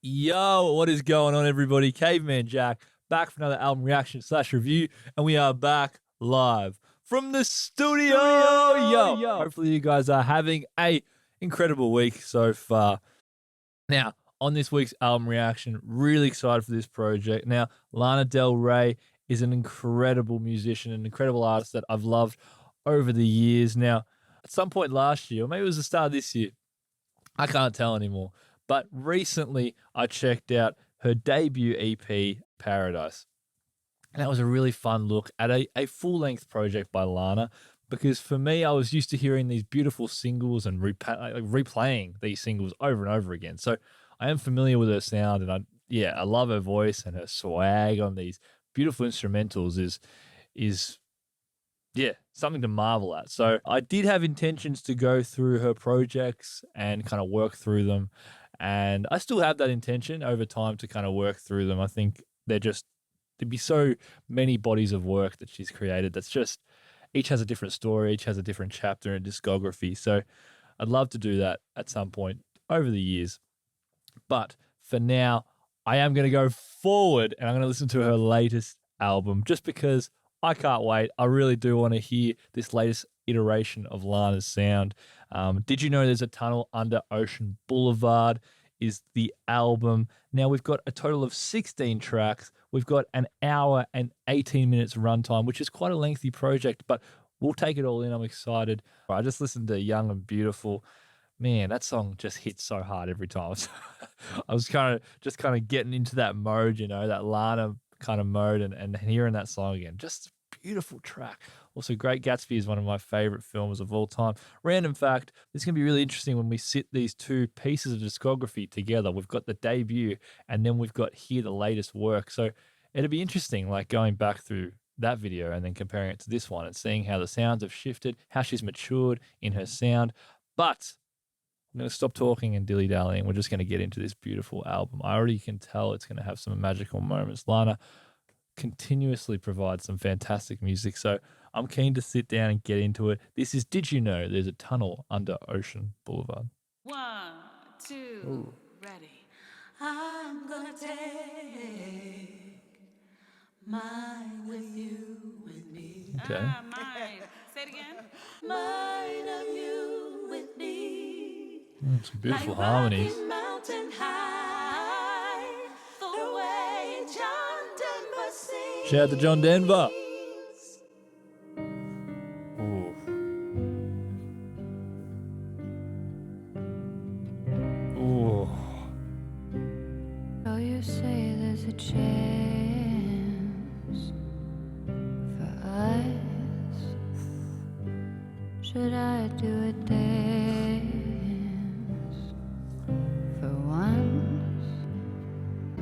Yo, what is going on, everybody? Caveman Jack back for another album reaction / review, and we are back live from the studio. Yo, hopefully you guys are having a incredible week so far. Now, on this week's album reaction, really excited for this project. Now, Lana Del Rey is an incredible musician, an incredible artist that I've loved over the years. Now, at some point last year, or maybe it was the start of this year, I can't tell anymore. But recently, I checked out her debut EP, Paradise. And that was a really fun look at a full-length project by Lana, because for me, I was used to hearing these beautiful singles and replaying these singles over and over again. So I am familiar with her sound, and I love her voice, and her swag on these beautiful instrumentals is something to marvel at. So I did have intentions to go through her projects and kind of work through them. And I still have that intention over time to kind of work through them. I think there'd be so many bodies of work that she's created that's just, each has a different story, each has a different chapter and discography. So I'd love to do that at some point over the years. But for now, I am going to go forward and I'm going to listen to her latest album just because I can't wait. I really do want to hear this latest iteration of Lana's sound. Did you know there's a tunnel under Ocean Blvd is the album. Now we've got a total of 16 tracks. We've got an hour and 18 minutes runtime, which is quite a lengthy project, but we'll take it all in. I'm excited. I just listened to Young and Beautiful. Man, that song just hits so hard every time. I was kind of getting into that mode, that Lana kind of mode, and hearing that song again. Just beautiful track. Also, Great Gatsby is one of my favorite films of all time. Random fact, this is going to be really interesting when we sit these two pieces of discography together. We've got the debut and then we've got here the latest work. So it'll be interesting, like going back through that video and then comparing it to this one and seeing how the sounds have shifted, how she's matured in her sound. But I'm going to stop talking and dilly-dallying. We're just going to get into this beautiful album. I already can tell it's going to have some magical moments. Lana continuously provides some fantastic music, so I'm keen to sit down and get into it. This is Did You Know There's a Tunnel Under Ocean Blvd. 1, 2, ready. I'm gonna take mine with you, with me. Okay. Mine. Say it again. Mine of you with me. Some beautiful harmonies. Rocky Mountain high, the way Jon Denver sings. Shout out to Jon Denver. So you say there's a chance for us. Should I do a dance for once?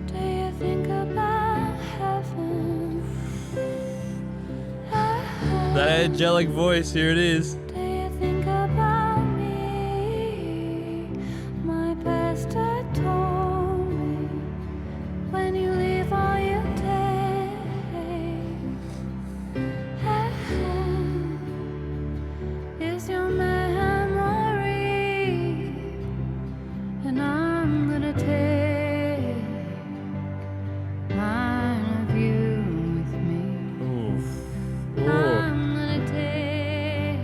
Do you think about heaven? That angelic voice, here it is. Do you think about me? My pastor told me when you leave all you take is your memory, and I'm gonna take mine of you with me. I'm gonna take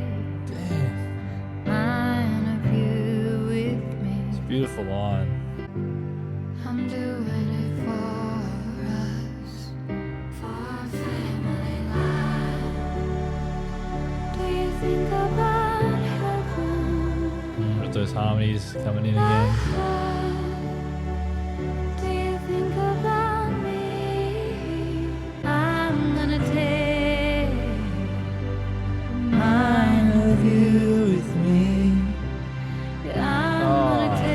mine of you with me. Beautiful line. I'm doing it for us, for our family life. Do you think about heaven? With those harmonies coming in again. Do you think about me? I'm gonna take mine of you with me. I'm gonna take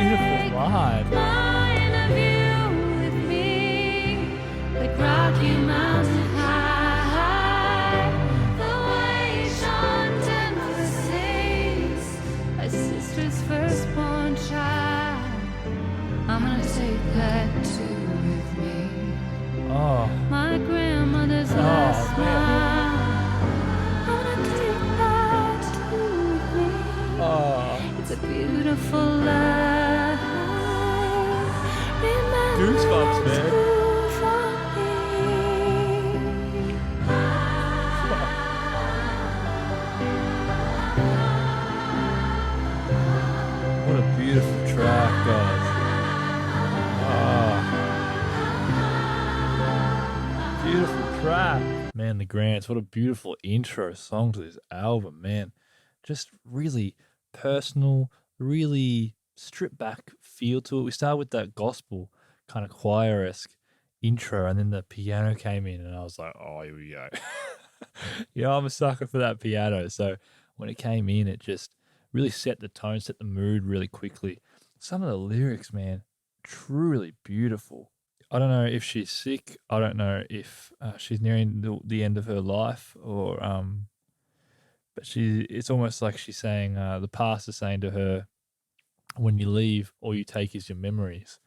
Beautiful line. mine of you with me, like Rocky Mountain high, the way Jon Denver sings, my sister's firstborn child. I'm gonna take that too with me. My grandmother's last smile. I'm gonna take that too with me. It's a beautiful life. goosebumps, man. What a beautiful track, guys. Oh. Beautiful track. Man, the Grants, what a beautiful intro song to this album, man. Just really personal, really stripped back feel to it. We started with that gospel kind of choir-esque intro, and then the piano came in, and I was like, oh, here we go. I'm a sucker for that piano. So when it came in, it just really set the tone, set the mood really quickly. Some of the lyrics, man, truly beautiful. I don't know if she's sick. I don't know if she's nearing the end of her life, or but it's almost like she's saying, the past is saying to her, when you leave, all you take is your memories.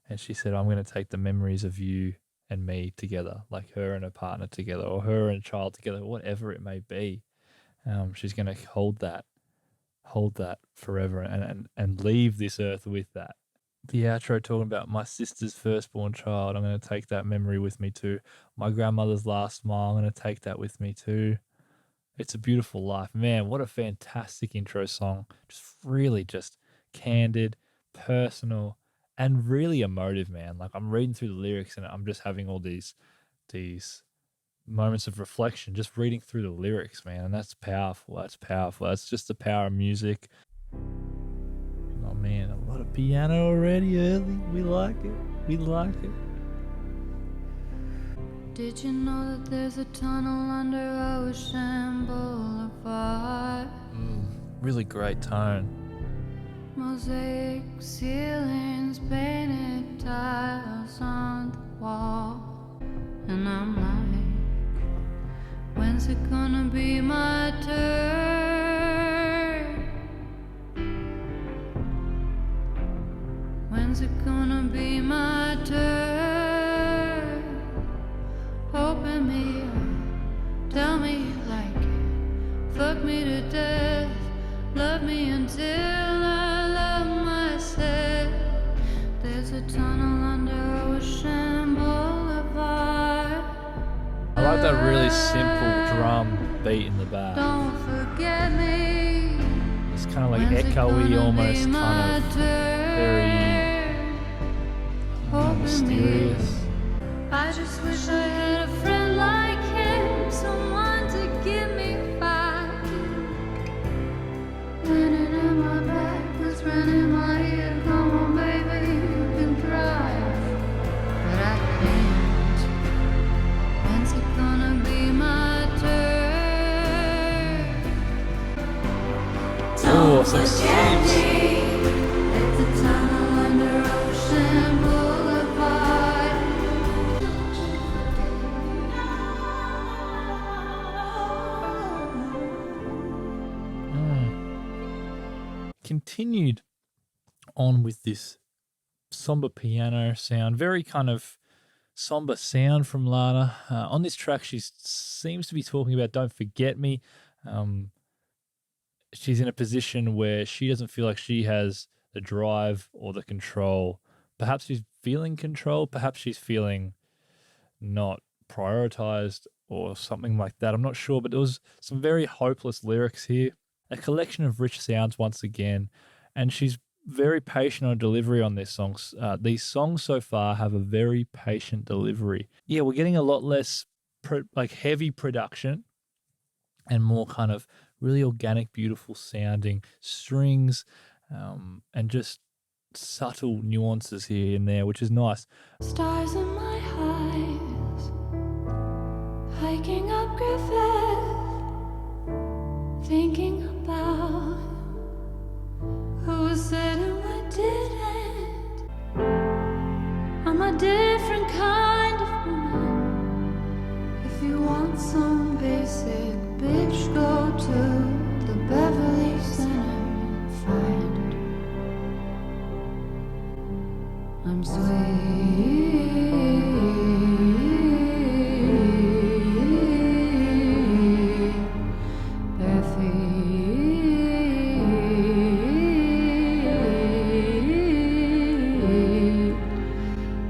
And she said, I'm going to take the memories of you and me together, like her and her partner together, or her and a child together, whatever it may be. She's going to hold that forever and leave this earth with that. The outro talking about my sister's firstborn child. I'm going to take that memory with me too. My grandmother's last smile. I'm going to take that with me too. It's a beautiful life. Man, what a fantastic intro song. Just candid, personal, and really emotive, man. Like, I'm reading through the lyrics and I'm just having all these moments of reflection, just reading through the lyrics, man. And that's powerful. That's powerful. That's just the power of music. Oh man, a lot of piano already early. We like it. We like it. Did you know that there's a tunnel under Ocean Boulevard? Really great tone. Mosaic ceilings, painted tiles on the wall. And I'm like, when's it gonna be my turn? When's it gonna be my turn? Open me up, tell me you like it, fuck me to death, love me until I love myself. There's a tunnel under Ocean Boulevard. I like that really simple drum beat in the back. Don't forget me. It's kind of like echoey, almost kind of very mysterious. I just wish I had a friend like him, someone to give me back. Running in my back, what's running in my ear? Come on, baby, you can drive, but I can't. When's it gonna be my turn? Oh, some sleeps. It's a tunnel under Ocean Boulevard. Continued on with this somber piano sound, very kind of somber sound from Lana. On this track, she seems to be talking about Don't Forget Me. She's in a position where she doesn't feel like she has the drive or the control. Perhaps she's feeling control. Perhaps she's feeling not prioritized or something like that. I'm not sure, but there was some very hopeless lyrics here. A collection of rich sounds once again, and she's very patient on delivery on these songs. These songs so far have a very patient delivery. Yeah, we're getting a lot less heavy production and more kind of really organic, beautiful sounding strings, and just subtle nuances here and there, which is nice. Stars in my eyes, hiking up Griffith, thinking about who said and what didn't. I'm a different kind of woman. If you want some basic bitch, go to the Beverly Center and find. I'm sweet.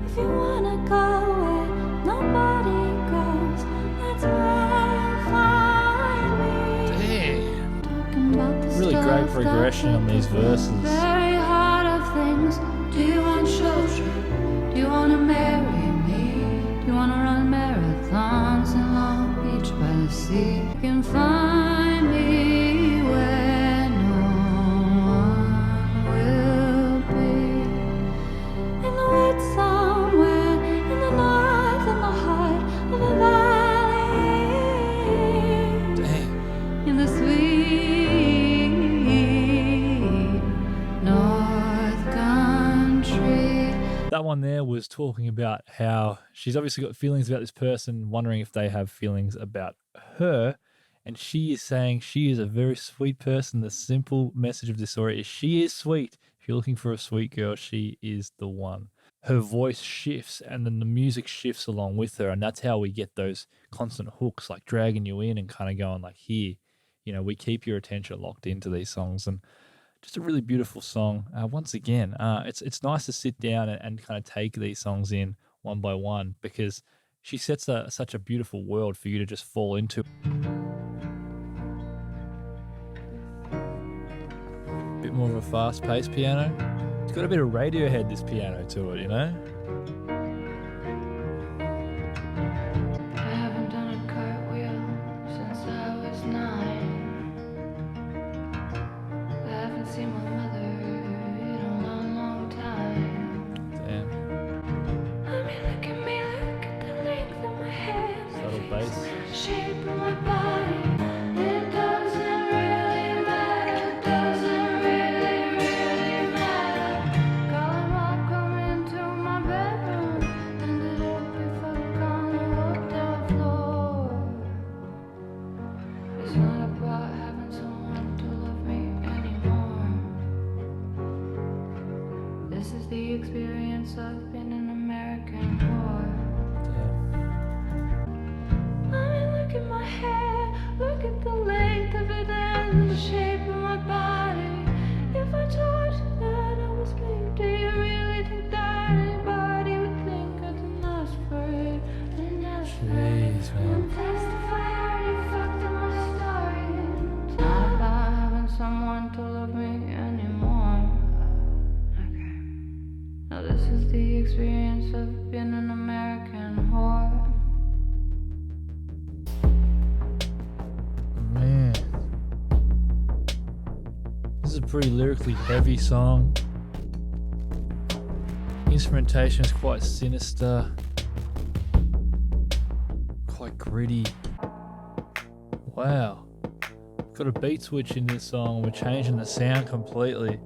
If you emotion on these verses. Very heart of things. Do you want children? Do you want to marry me? Do you want to run marathons in Long Beach by the sea? You can find me where no one will be. In the woods somewhere, in the north, in the heart of a valley. Dang. In the sweet North Country. That one there was talking about how she's obviously got feelings about this person, wondering if they have feelings about her. And she is saying she is a very sweet person. The simple message of this story is she is sweet. If you're looking for a sweet girl, she is the one. Her voice shifts and then the music shifts along with her. And that's how we get those constant hooks, like dragging you in and kind of going like, here, you know, we keep your attention locked into these songs. And just a really beautiful song. Once again, it's nice to sit down and kind of take these songs in one by one because she sets such a beautiful world for you to just fall into. Bit more of a fast-paced piano. It's got a bit of Radiohead, this piano, to it, you know? I haven't done a cartwheel since I was 9. I haven't seen my mother in a long, long time. Damn. I mean, look at me, look at the length of my hair, Subtle bass. the shape of my body. It doesn't really matter, doesn't really, really matter. Calling up, come into my bedroom, ended up if I on the hotel floor. It's not about having someone to love me anymore. This is the experience of being an American whore. I mean, look at my hair, look at the length of it and the shape of my body. If I told you that I was gay, do you really think that anybody would think I didn't ask for it? I didn't ask for it. Jeez, man. Don't testify, I already fucked up my story. It's not about having someone to love me anymore. Okay. Now this is the experience of being an American whore. Man. This is a pretty lyrically heavy song. Instrumentation is quite sinister, quite gritty. Wow. Got a beat switch in this song. We're changing the sound completely.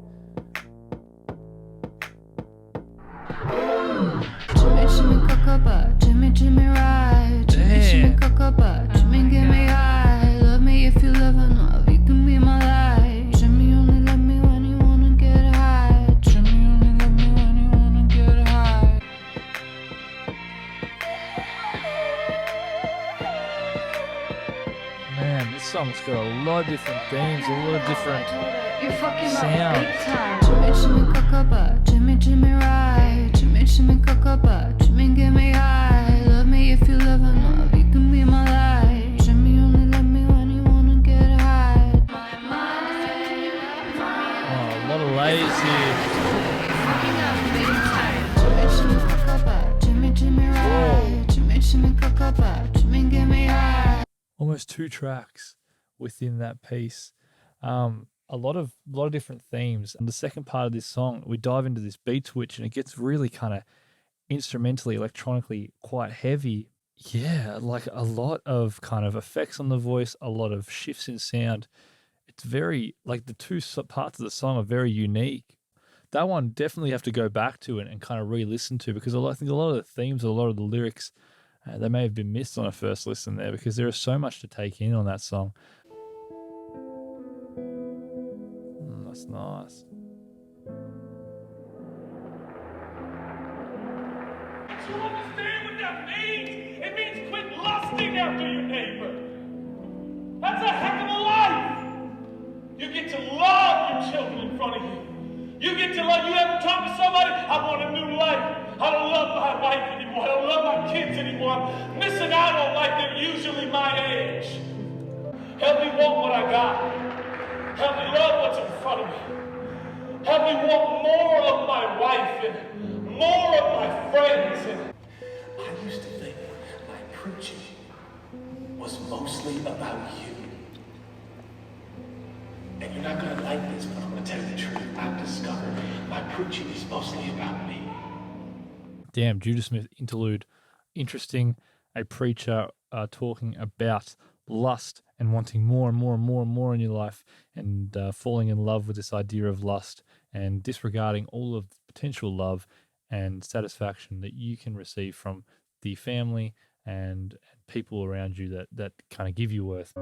Jimmy, Jimmy, cocoa, Jimmy, Jimmy, ride. Jimmy, Jimmy, cocoa, Jimmy, get me high. Love me if you love enough, you can be my light. Jimmy, only love me when you wanna get high. Jimmy, only love me when you wanna get high. Man, this song's got a lot of different themes, a lot of different You're fucking sound. up big time. Jimmy, Jimmy, cocoa, Jimmy, Jimmy, ride. Jimmy, Jimmy, cocoa, Jimmy, get me high. Love me if you love enough, you can be my light. Jimmy, only love me when you wanna get high. Oh, a lot of layers here. Jimmy, Jimmy, cocoa, Jimmy, Jimmy, ride. Jimmy, Jimmy, cocoa, Jimmy, get me high. Almost 2 tracks within that piece. A lot of different themes. And the second part of this song, we dive into this beat switch and it gets really kind of instrumentally, electronically quite heavy. Yeah, like a lot of kind of effects on the voice, a lot of shifts in sound. It's very, like the 2 parts of the song are very unique. That one definitely have to go back to and kind of re-listen to because I think a lot of the themes, a lot of the lyrics, they may have been missed on a first listen there because there is so much to take in on that song. That's nice. Do you understand what that means? It means quit lusting after your neighbor. That's a heck of a life. You get to love your children in front of you. You get to love, you ever talk to somebody, I want a new life. I don't love my wife anymore. I don't love my kids anymore. I'm missing out on life. They're usually my age. Help me want what I got. Help me love what's in front of me. Help me want more of my wife and more of my friends. And I used to think my preaching was mostly about you. And you're not gonna like this, but I'm gonna tell you the truth. I've discovered my preaching is mostly about me. Damn, Judas Smith Interlude. Interesting. A preacher talking about lust and wanting more and more and more and more in your life, and falling in love with this idea of lust and disregarding all of the potential love and satisfaction that you can receive from the family and people around you that kind of give you worth.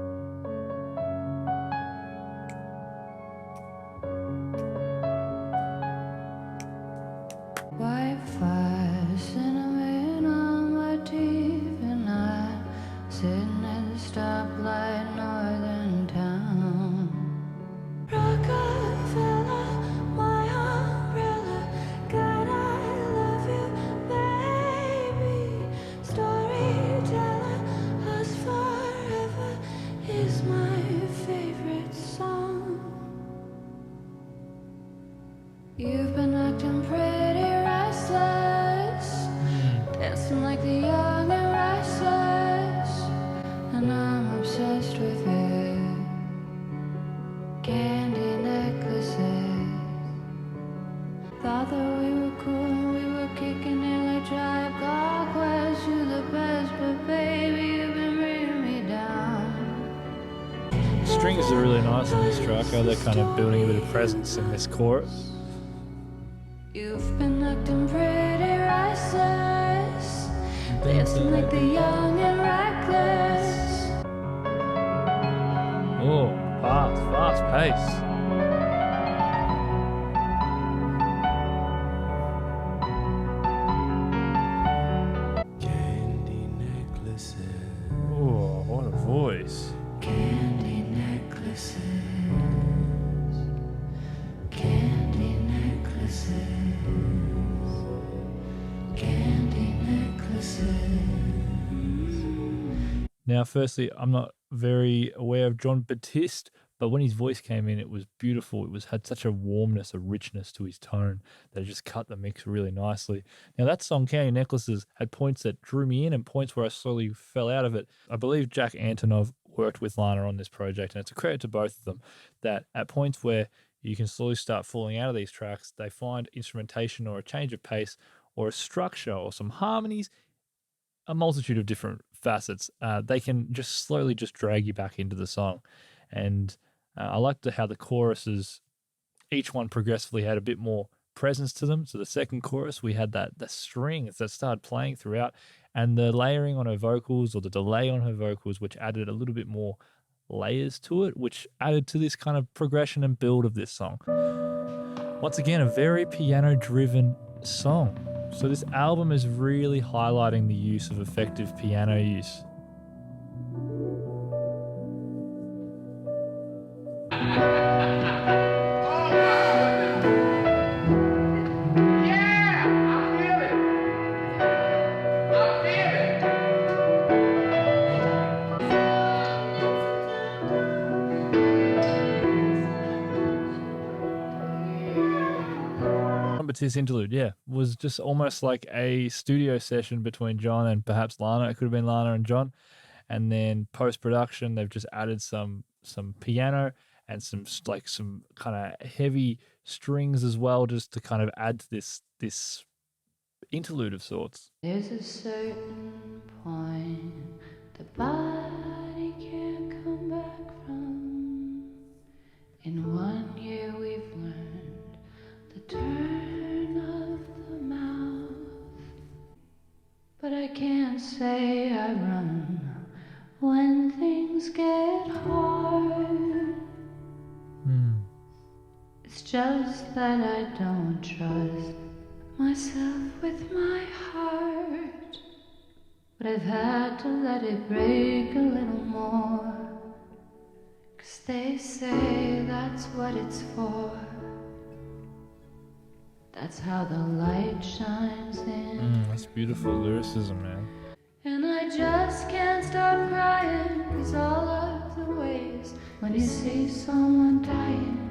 Wi-Fi, cinnamon on my teeth, and I'm sitting at the stoplight, northern town. Rockefeller, my umbrella, God, I love you, baby. Storyteller, us forever is my favorite song. You've been acting pretty restless, dancing like the young and restless, and I'm obsessed with it. Candy necklaces. Thought that we were cool and we were kicking it like Tribe Called Quest. You're the best, but baby, you've been bringing me down. Strings are really nice on this track. They're kind of building a bit of presence in this chorus. You've been acting pretty restless, dancing like the young and reckless. Oh, fast pace. Candy necklaces. Oh, what a voice. Candy necklaces, candy necklaces, candy necklaces. Now, firstly, I'm not very aware of Jon Batiste, but when his voice came in, it was beautiful. It had such a warmness, a richness to his tone that it just cut the mix really nicely. Now, that song, Candy Necklaces, had points that drew me in and points where I slowly fell out of it. I believe Jack Antonoff worked with Lana on this project, and it's a credit to both of them that at points where you can slowly start falling out of these tracks, they find instrumentation or a change of pace or a structure or some harmonies, a multitude of different facets. They can just slowly just drag you back into the song. And I liked how the choruses, each one progressively had a bit more presence to them. So the second chorus, we had the strings that started playing throughout, and the layering on her vocals, or the delay on her vocals, which added a little bit more layers to it, which added to this kind of progression and build of this song. Once again, a very piano-driven song. So this album is really highlighting the use of effective piano use. Batiste Interlude, yeah, was just almost like a studio session between Jon and perhaps Lana. It could have been Lana and Jon. And then post-production, they've just added some piano and some kind of heavy strings as well, just to kind of add to this interlude of sorts. There's a certain point the body can't come back from. In 1 year we've learned the turn of the mouth. But I can't say I run when things get hard. It's just that I don't trust myself with my heart. But I've had to let it break a little more, 'cause they say that's what it's for. That's how the light shines in. That's beautiful lyricism, man. And I just can't stop crying, 'cause all of the always. When you see someone dying,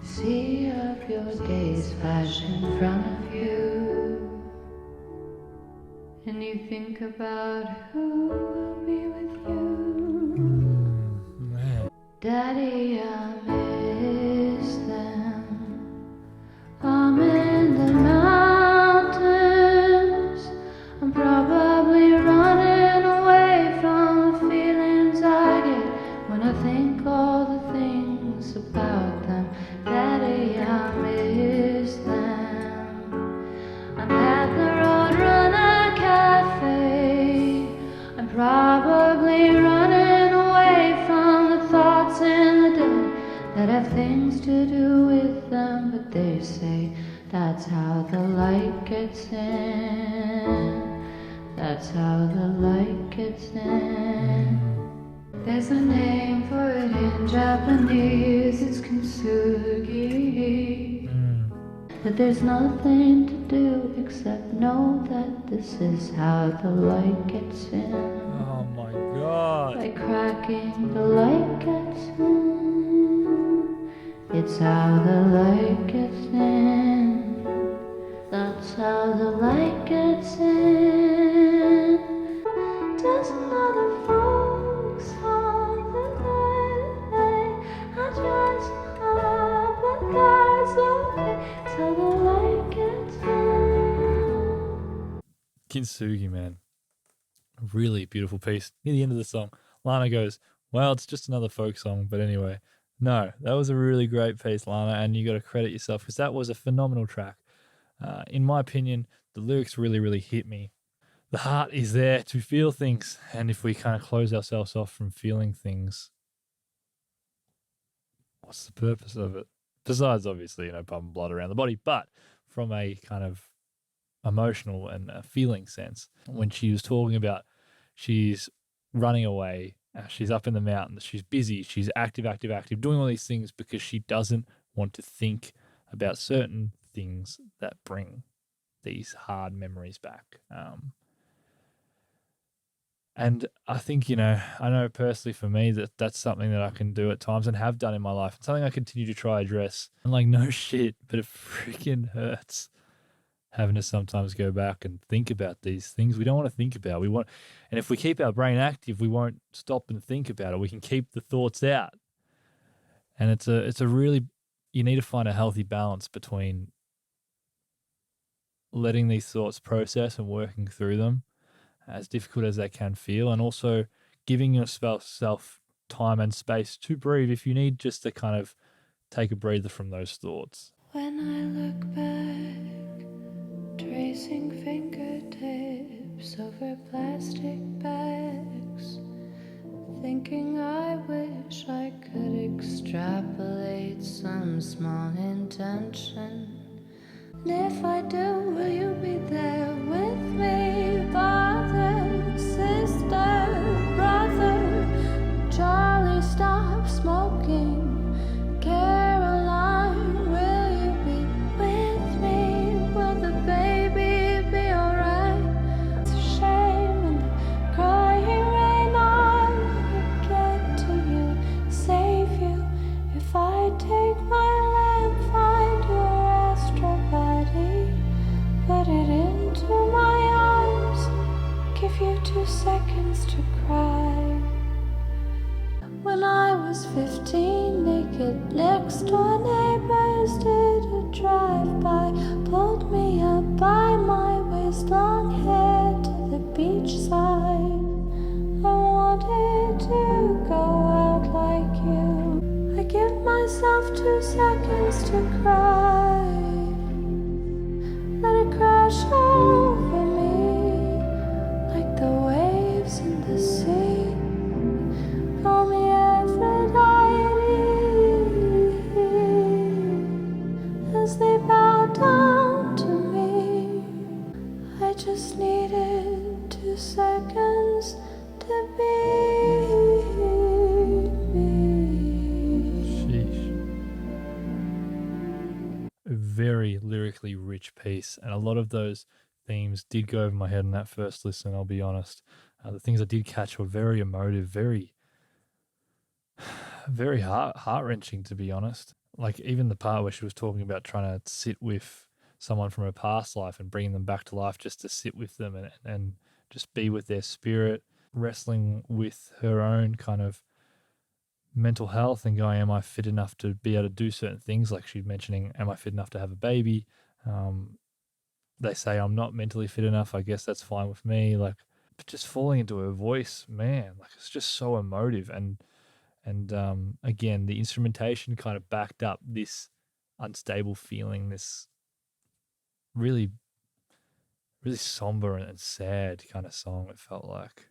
you see of your days flash in front of you. And you think about who will be with you. Man. Daddy, I miss them. I'm in the mountains. I'm probably running away from the feelings I get when I think all the things about them. Daddy, I miss them. I'm at the Roadrunner Cafe. I'm probably running away from the thoughts in the day that have things to do with them, but they say that's how the light gets in. That's how the light gets in. There's a name for it in Japanese, it's Kintsugi. But there's nothing to do except know that this is how the light gets in. Oh my God. By cracking, the light gets in. It's how the light gets in. That's how the light gets in. There's another folk song that I just hope that God's okay. It's how the light gets in. Kintsugi, man. Really beautiful piece. Near the end of the song, Lana goes, well, it's just another folk song, but anyway. No, that was a really great piece, Lana, and you got to credit yourself because that was a phenomenal track. In my opinion, the lyrics really, really hit me. The heart is there to feel things, and if we kind of close ourselves off from feeling things, what's the purpose of it? Besides, obviously, pumping blood around the body, but from a kind of emotional and feeling sense, when she was talking about she's running away, she's up in the mountains, she's busy, she's active, doing all these things because she doesn't want to think about certain things that bring these hard memories back. And I think, I know personally for me that that's something that I can do at times and have done in my life. It's something I continue to try address. And like, no shit, but it freaking hurts having to sometimes go back and think about these things we don't want to think about. And if we keep our brain active, we won't stop and think about it. We can keep the thoughts out. And it's a really, you need to find a healthy balance between letting these thoughts process and working through them, as difficult as they can feel, and also giving yourself time and space to breathe if you need, just to kind of take a breather from those thoughts. When I look back, tracing fingertips over plastic bags, thinking I wish I could extrapolate some small intention. And if I do, will you be there with me? Father, sister, brother, Charlie, stop smoking. Caroline, will you be with me? Will the baby be alright? It's a shame and the crying rain, I'll get to you, save you. If I take my lamp, find your astral body, put it into my arms, give you 2 seconds to cry. When I was 15, naked, next door neighbors did a drive-by, pulled me up by my waist, long hair to the beachside. I wanted to go out like you. I give myself 2 seconds to cry. Let it crash over me like the waves in the sea. Call me Aphrodite as they bow down to me. I just needed 2 seconds to be me. Sheesh. A very lyrically rich piece, and a lot of those themes did go over my head in that first listen, I'll be honest. The things I did catch were very emotive, very very heart-wrenching, to be honest. Like, even the part where she was talking about trying to sit with someone from her past life and bringing them back to life, just to sit with them and just be with their spirit, wrestling with her own kind of mental health and going, am I fit enough to be able to do certain things? Like she's mentioning, am I fit enough to have a baby? They say I'm not mentally fit enough. I guess that's fine with me. Like, but just falling into her voice, man, like it's just so emotive. And again, the instrumentation kind of backed up this unstable feeling, this really, really somber and sad kind of song, it felt like.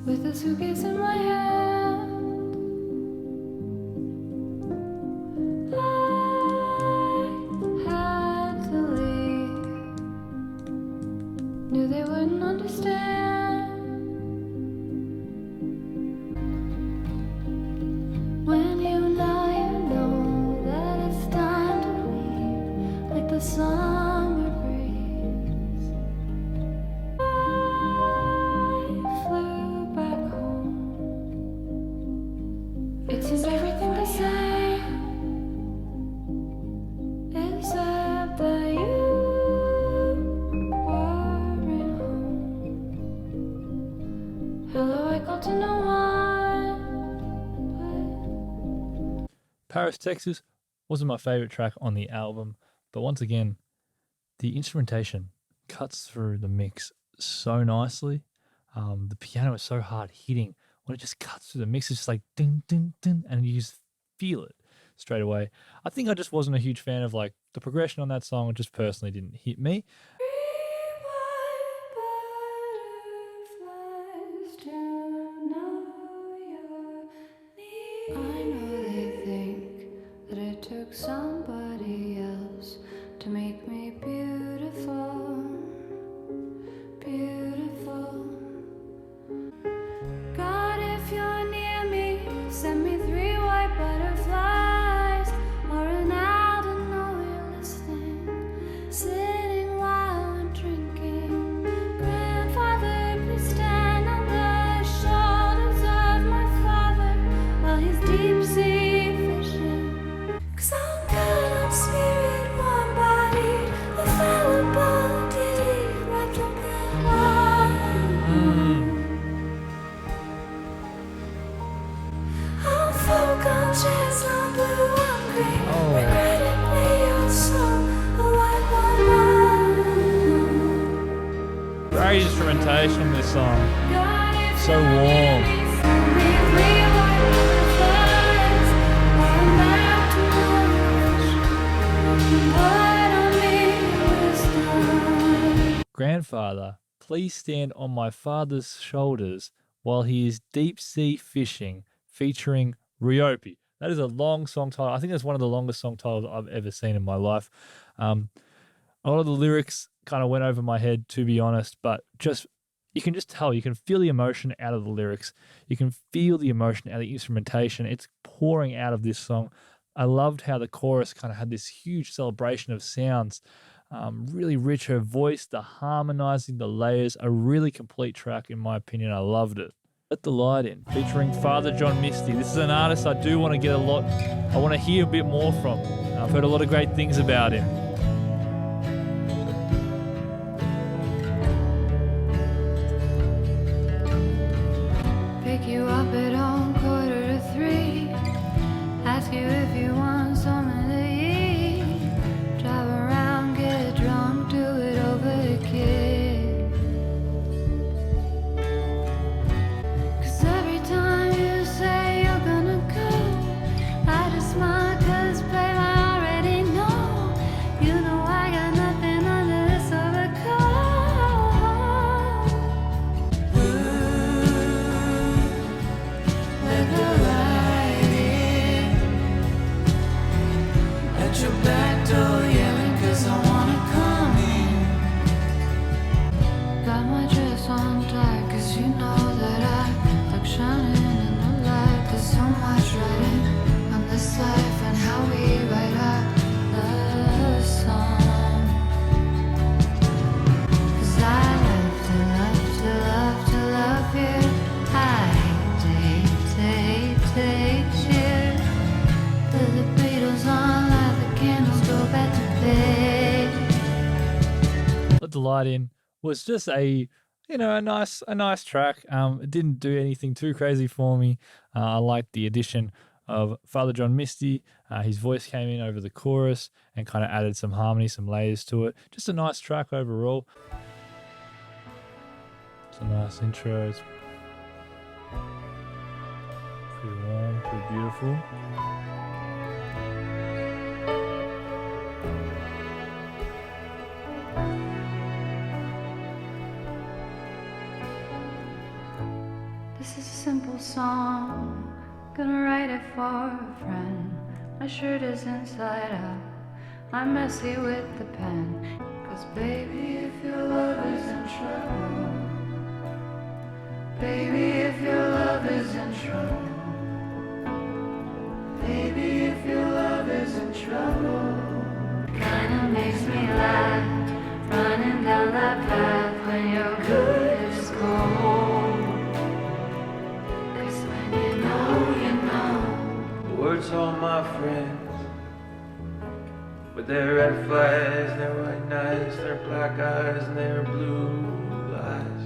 With a suitcase in my hand, I had to leave. Knew they wouldn't understand. When you know that it's time to leave, like the summer breeze. I flew back home. It seems everything the same, except that you weren't home. Hello, I called to no one. Paris, Texas wasn't my favorite track on the album, but once again, the instrumentation cuts through the mix so nicely. The piano is so hard hitting. When it just cuts through the mix, it's just like ding, ding, ding, and you just feel it straight away. I think I just wasn't a huge fan of like the progression on that song. It just personally didn't hit me. I know they think that it took somebody else to make me beautiful, beautiful. God, if you're near me, send me 3 white butterflies, or an owl to know you're listening, sitting while I'm drinking. Grandfather, please stand on the shoulders of my father while he's deep sea fishing. 'Cause I'm good, I'm spirit, warm bodied, a fallible ditty wrapped up in wine. I'm folk, I'm jazz, I'm blue, I'm green. Regrettably, you're so a white woman. Great instrumentation in this song. God, if So you're near warm. me, send me 3 white butterflies, or a map to know what on me this time. Grandfather, please stand on my father's shoulders while he is deep sea fishing, featuring RIOPY. That is a long song title. I think that's one of the longest song titles I've ever seen in my life. A lot of the lyrics kind of went over my head, to be honest, but just you can just tell, you can feel the emotion out of the lyrics. You can feel the emotion out of the instrumentation. It's pouring out of this song. I loved how the chorus kind of had this huge celebration of sounds. Really rich, her voice, the harmonizing, the layers, a really complete track in my opinion. I loved it. Let the Light In, featuring Father Jon Misty. This is an artist I do want to get I want to hear a bit more from. I've heard a lot of great things about him. Pick you up at home 2:45. Ask you if you want something to eat. Drive around, get drunk, do it over the kid. 'Cause every time you say you're gonna go, I just smile 'cause babe, I already know Let the Light In was just a nice track. It didn't do anything too crazy for me. I liked the addition of Father John Misty. His voice came in over the chorus and kind of added some harmony, some layers to it. Just a nice track overall. It's a nice intro. It's pretty warm, pretty beautiful. This is a simple song, gonna write it for a friend. My shirt is inside out, I'm messy with the pen. Cause baby, if your love is in trouble, baby, if your love is in trouble, baby, if your love is in trouble. Kinda makes me laugh, running down that path when your good is cold. Words all my friends, with their red flags, their white knives, their black eyes, and their blue eyes.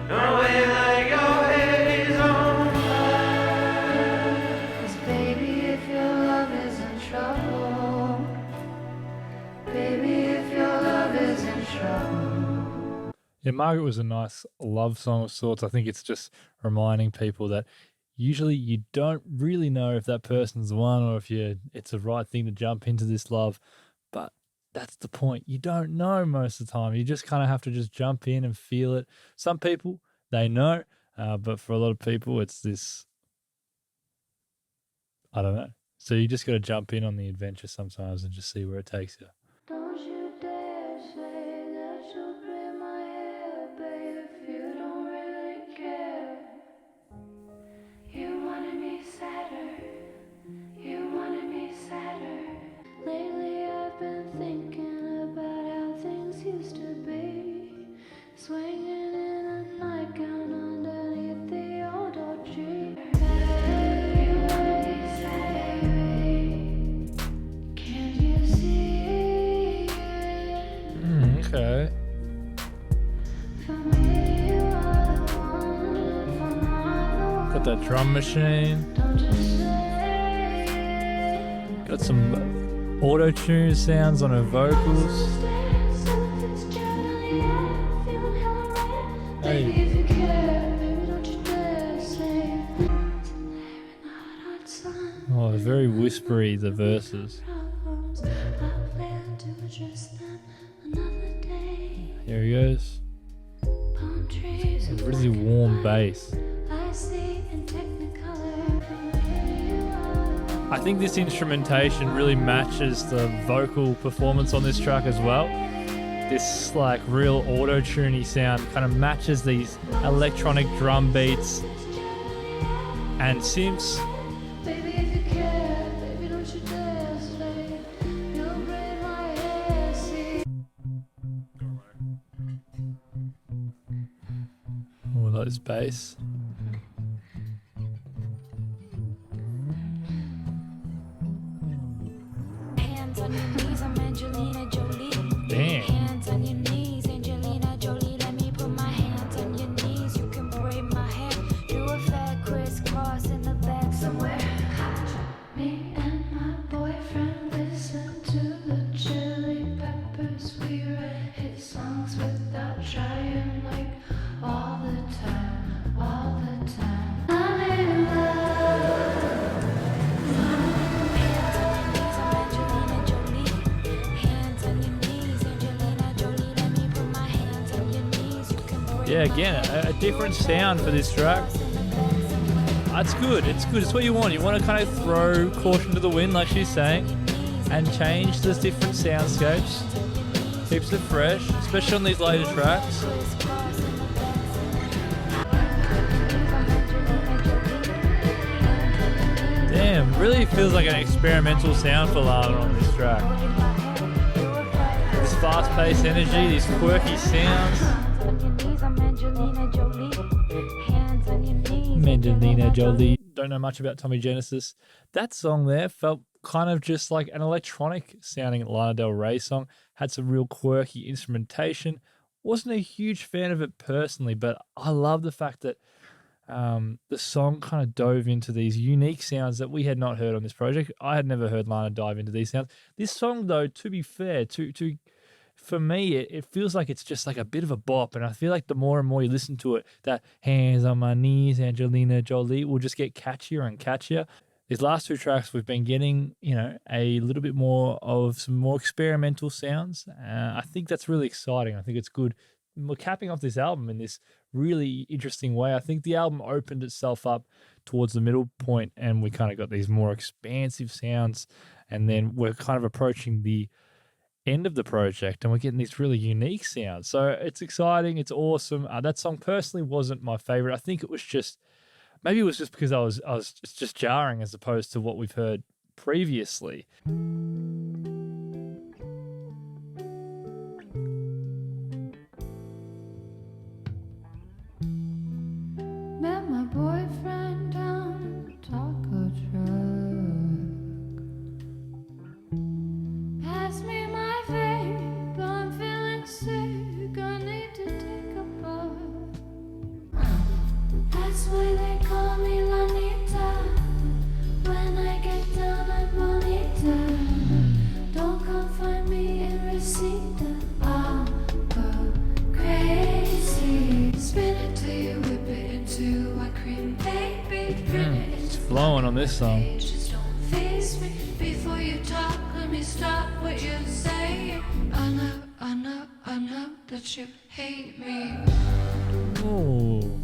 No way like your head is on fire. Cause baby, if your love is in trouble, baby, if your love is in trouble. Yeah, Margaret was a nice love song of sorts. I think it's just reminding people that usually you don't really know if that person's the one or if it's the right thing to jump into this love. But that's the point. You don't know most of the time. You just kind of have to just jump in and feel it. Some people, they know. But for a lot of people, it's this, I don't know. So you just got to jump in on the adventure sometimes and just see where it takes you. Don't you dare say that you'll braid my hair, babe, if you don't really care. You wanted me sadder, you wanted me sadder. Lately I've been thinking about how things used to be. Swinging in a nightgown underneath the old OG. You wanted me sadder, can't you see it? Okay. For me you are the one, for my Got that drum machine. don't you say it. Got some auto-tune sounds on her vocals. Hey. Baby, if you care, baby, don't you dare say it. Hot sun, Oh, very whispery, the verses. problems, I plan to address them another day. Here he goes. Palm trees A and really warm bass. I see in Technicolor. I think this instrumentation really matches the vocal performance on this track as well. This like real auto-tuney sound kind of matches these electronic drum beats and synths. Baby, if you care, baby, don't you dare say you'll braid my hair, see. Oh, those bass. Hands on your knees, I'm Angelina Jolie. Damn. Hands on your knees, Angelina Jolie. Let me put my hands on your knees. You can braid my hair. Do a fat crisscross in the back somewhere. Me and my boyfriend listen to the Chili Peppers. We write hit songs without trying, like all the time, all the time. I'm in love. Hands on your knees, I'm Angelina Jolie. Hands on your knees, Angelina Jolie. Let me put my hands on your knees. You can braid Yeah, my again, hair. a different sound for this track. That's good. It's good. It's what you want. You want to kind of throw caution to the wind, like she's saying, and change the different soundscapes. Keeps it fresh, especially on these later tracks. Damn, really feels like an experimental sound for Lana on this track. This fast-paced energy, these quirky sounds. Angelina Jolie. Don't know much about Tommy Genesis. That song there felt kind of just like an electronic sounding Lana Del Rey song. Had some real quirky instrumentation. Wasn't a huge fan of it personally, but I love the fact that the song kind of dove into these unique sounds that we had not heard on this project. I had never heard Lana dive into these sounds. This song, though, to be fair, for me, it feels like it's just like a bit of a bop, and I feel like the more and more you listen to it, that hands on my knees, Angelina Jolie will just get catchier and catchier. These last two tracks, we've been getting, a little bit more of some more experimental sounds. I think that's really exciting. I think it's good. We're capping off this album in this really interesting way. I think the album opened itself up towards the middle point, and we kind of got these more expansive sounds, and then we're kind of approaching the end of the project and we're getting these really unique sounds. So it's exciting. It's awesome. That song personally wasn't my favorite. I think it was just, maybe it was just because I was just jarring as opposed to what we've heard previously. Met my boyfriend down at taco truck. Pass me my vape, I'm feeling sick, I need to take a bath. That's why they call me Lanita. When I get down I'm bonita. Don't come find me in Reseda. I'll go crazy. Spin it till you whip it into a cream, baby. It's flowing on this song. Just don't face me before you talk. Let me stop what you're saying. I know that you hate me. Ooh.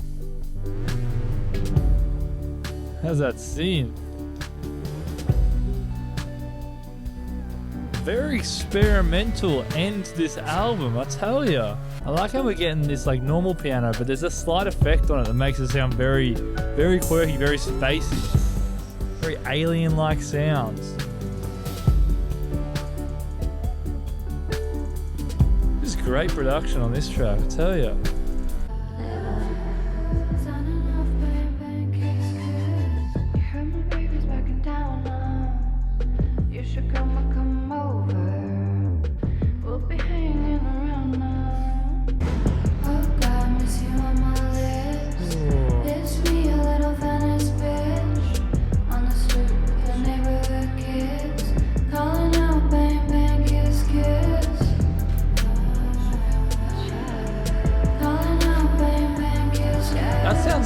How's that scene? Very experimental end to this album, I tell ya. I like how we're getting this like normal piano, but there's a slight effect on it that makes it sound very, very quirky, very spacey, very alien-like sounds. This is great production on this track, I tell ya.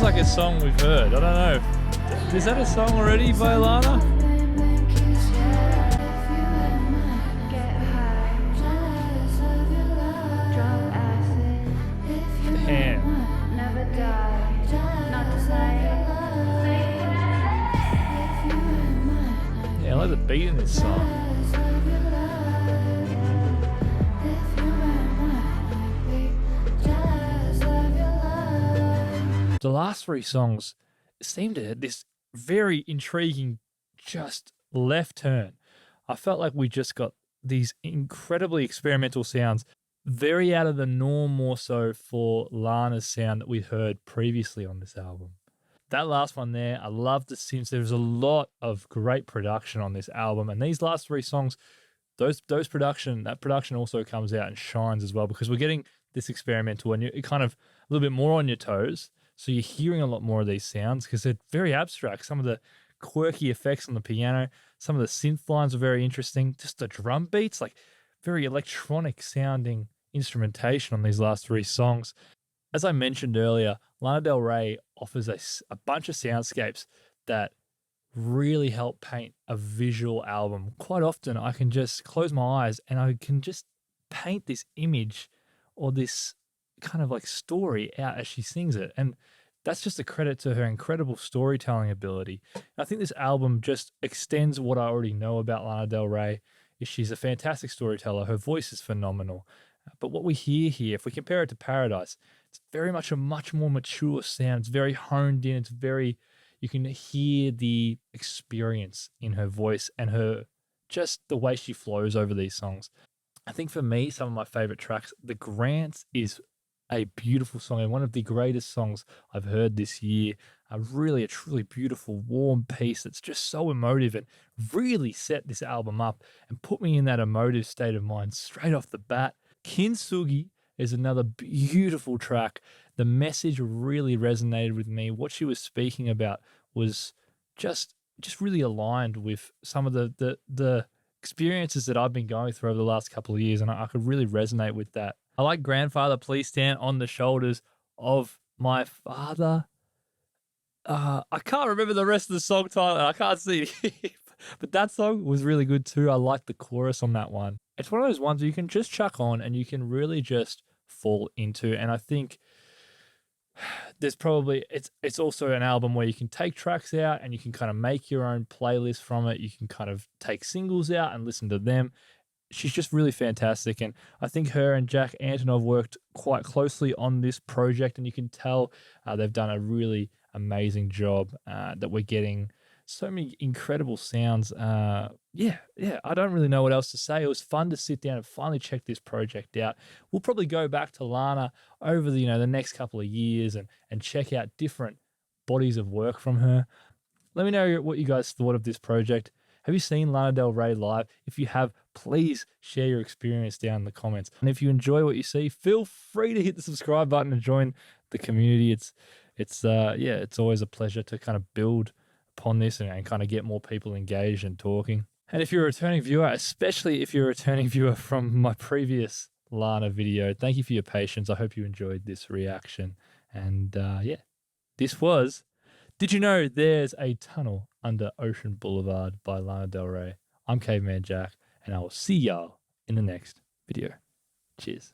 Like a song we've heard. I don't know. Is that a song already by Lana? Damn. Yeah, I like the beat in this song. The last three songs seemed to have this very intriguing just left turn. I felt like we just got these incredibly experimental sounds, very out of the norm more so for Lana's sound that we heard previously on this album. That last one there, I loved the synths. There's a lot of great production on this album, and these last three songs, that production also comes out and shines as well, because we're getting this experimental and you're kind of a little bit more on your toes. So you're hearing a lot more of these sounds because they're very abstract. Some of the quirky effects on the piano, some of the synth lines are very interesting. Just the drum beats, like very electronic sounding instrumentation on these last three songs. As I mentioned earlier, Lana Del Rey offers a bunch of soundscapes that really help paint a visual album. Quite often I can just close my eyes and I can just paint this image or this kind of like story out as she sings it, and that's just a credit to her incredible storytelling ability. And I think this album just extends what I already know about Lana Del Rey. Is she's a fantastic storyteller. Her voice is phenomenal, but what we hear here, if we compare it to Paradise, it's very much a much more mature sound. It's very honed in. It's very, you can hear the experience in her voice and her just the way she flows over these songs. I think for me, some of my favorite tracks, The Grants is a beautiful song and one of the greatest songs I've heard this year. A truly beautiful, warm piece that's just so emotive and really set this album up and put me in that emotive state of mind straight off the bat. Kintsugi is another beautiful track. The message really resonated with me. What she was speaking about was just really aligned with some of the experiences that I've been going through over the last couple of years, and I could really resonate with that. I like Grandfather, Please Stand on the Shoulders of My Father. I can't remember the rest of the song title. I can't see it. But that song was really good too. I like the chorus on that one. It's one of those ones you can just chuck on and you can really just fall into. And I think there's probably, it's also an album where you can take tracks out and you can kind of make your own playlist from it. You can kind of take singles out and listen to them. She's just really fantastic. And I think her and Jack Antonov worked quite closely on this project, and you can tell they've done a really amazing job, that we're getting so many incredible sounds. Yeah, I don't really know what else to say. It was fun to sit down and finally check this project out. We'll probably go back to Lana over the next couple of years and check out different bodies of work from her. Let me know what you guys thought of this project. Have you seen Lana Del Rey live? If you have, please share your experience down in the comments. And if you enjoy what you see, feel free to hit the subscribe button and join the community. It's always a pleasure to kind of build upon this and kind of get more people engaged and talking. And if you're a returning viewer, especially if you're a returning viewer from my previous Lana video, thank you for your patience. I hope you enjoyed this reaction. And this was Did You Know There's a Tunnel Under Ocean Boulevard by Lana Del Rey. I'm Caveman Jack, and I will see y'all in the next video. Cheers.